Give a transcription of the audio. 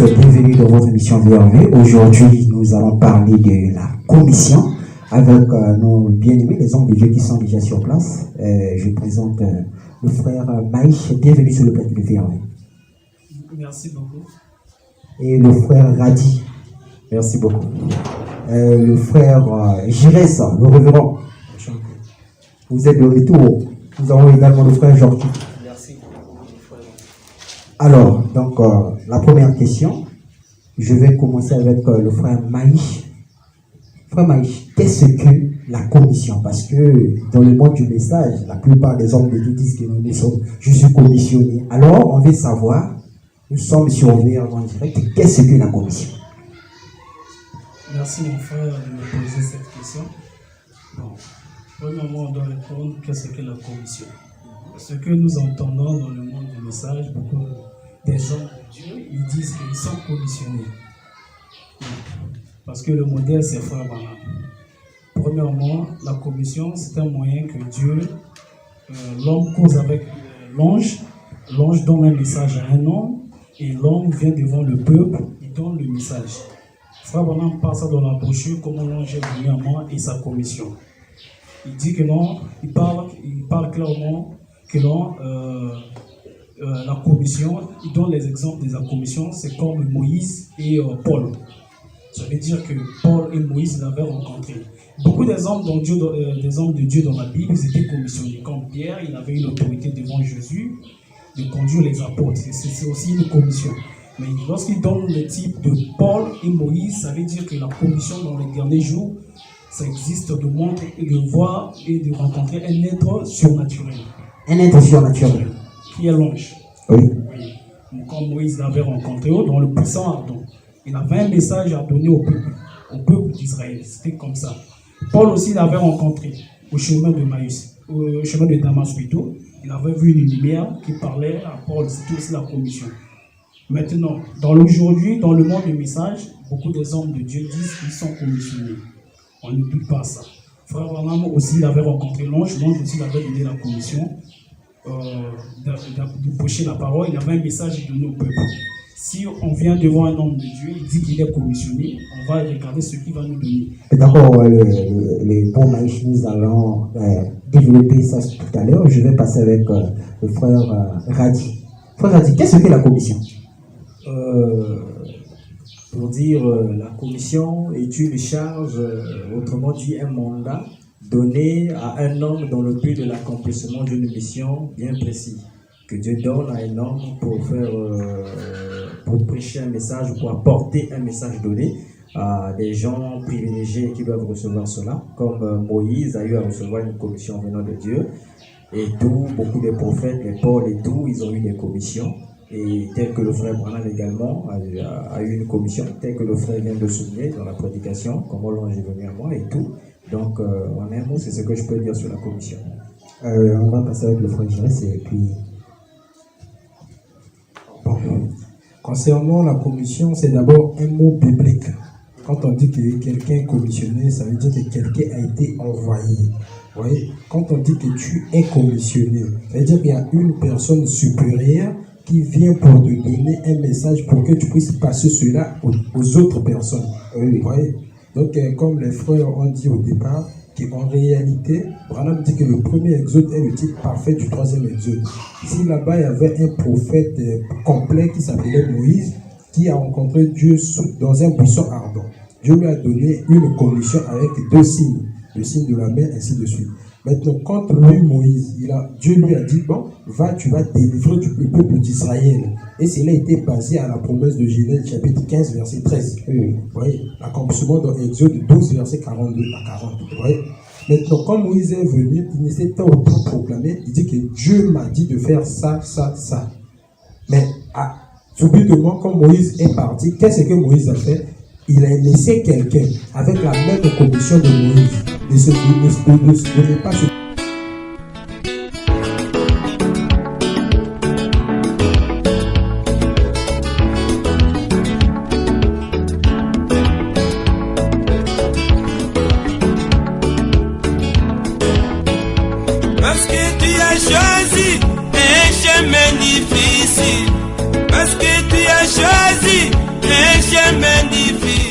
bienvenue dans votre émission Bienvenue. Aujourd'hui, nous allons parler de la commission avec nos bien-aimés, les hommes de Dieu qui sont déjà sur place. Je présente le frère Maïch, bienvenue sur le plateau de Bienvenue. Merci beaucoup. Et le frère Radi, merci beaucoup. Le frère Girès, le révérend. Vous êtes de retour. Nous avons également le frère Georges. Merci. Alors, donc, la première question, je vais commencer avec le frère Maïch. Frère Maïch, qu'est-ce que la commission? Parce que dans le monde du message, la plupart des hommes de Dieu disent que je suis commissionné. Alors, on veut savoir, nous sommes sur VR en direct, qu'est-ce que la commission? Merci mon frère de me poser cette question. Bon, premièrement, on doit répondre qu'est-ce que la commission. Ce que nous entendons dans le monde du message, beaucoup des hommes de Dieu, ils disent qu'ils sont commissionnés. Parce que le modèle, c'est frère Branham. Premièrement, la commission, c'est un moyen que Dieu, l'homme cause avec l'ange. L'ange donne un message à un homme et l'homme vient devant le peuple, il donne le message. Frère Branham parle ça dans la brochure, comment l'ange est venu à moi et sa commission. Il dit que non, il parle clairement que non, la commission, il donne les exemples de la commission, c'est comme Moïse et Paul. Ça veut dire que Paul et Moïse l'avaient rencontré. Beaucoup des hommes de Dieu dans la Bible, ils étaient commissionnés. Comme Pierre, il avait une autorité devant Jésus de conduire les apôtres. C'est aussi une commission. Mais lorsqu'il donne le type de Paul et Moïse, ça veut dire que la commission dans les derniers jours, ça existe de montrer et de voir et de rencontrer un être surnaturel. Un être surnaturel. Qui est l'ange. Oui. Comme Moïse l'avait rencontré dans le puissant ardent. Il avait un message à donner au peuple d'Israël. C'était comme ça. Paul aussi l'avait rencontré au chemin de Maïs, au chemin de Damas plutôt. Il avait vu une lumière qui parlait à Paul. C'était aussi la commission. Maintenant, aujourd'hui, dans le monde du message, beaucoup des hommes de Dieu disent qu'ils sont commissionnés. On ne doute pas ça. Frère Branham aussi, il avait rencontré l'ange. L'ange aussi, il avait donné la commission de prêcher la parole. Il avait un message à donner au peuple. Si on vient devant un homme de Dieu, il dit qu'il est commissionné, on va regarder ce qu'il va nous donner. D'accord, le bon Maïch, nous allons développer ça tout à l'heure. Je vais passer avec le frère Radi. Frère Radi, qu'est-ce que la commission? Pour dire, la commission est une charge, autrement dit un mandat, donné à un homme dans le but de l'accomplissement d'une mission bien précise, que Dieu donne à un homme pour prêcher un message, pour apporter un message donné à des gens privilégiés qui doivent recevoir cela, comme Moïse a eu à recevoir une commission venant de Dieu, et beaucoup de prophètes, les Paul et tout, ils ont eu des commissions. Et tel que le frère Branham également a eu une commission, tel que le frère vient de souligner dans la prédication, comment l'ange est venu à moi et tout. Donc, en un mot, c'est ce que je peux dire sur la commission. On va passer avec le frère Girès et puis... Bon. Concernant la commission, c'est d'abord un mot biblique. Quand on dit que quelqu'un est commissionné, ça veut dire que quelqu'un a été envoyé. Vous voyez, quand on dit que tu es commissionné, ça veut dire qu'il y a une personne supérieure qui vient pour te donner un message pour que tu puisses passer cela aux autres personnes. Vous voyez? Donc, comme les frères ont dit au départ, qu'en réalité, Branham dit que le premier exode est le type parfait du troisième exode. Ici, là-bas, il y avait un prophète complet qui s'appelait Moïse, qui a rencontré Dieu dans un buisson ardent. Dieu lui a donné une commission avec 2 signes, le signe de la main, ainsi de suite. Maintenant, quand lui, Moïse, Dieu lui a dit, bon, va, tu vas délivrer le peuple d'Israël. Et cela était basé à la promesse de Genèse, chapitre 15, verset 13. Vous voyez, l'accomplissement dans Exode 12, verset 42 à 40. Vous voyez. Maintenant, quand Moïse est venu, il ne s'est pas autoproclamé, il dit que Dieu m'a dit de faire ça, ça, ça. Mais, subitement, quand Moïse est parti, qu'est-ce que Moïse a fait? Il a laissé quelqu'un avec la même commission de Moïse de ne pas se... Parce que tu as choisi un chemin difficile, parce que tu as choisi chemin difficile.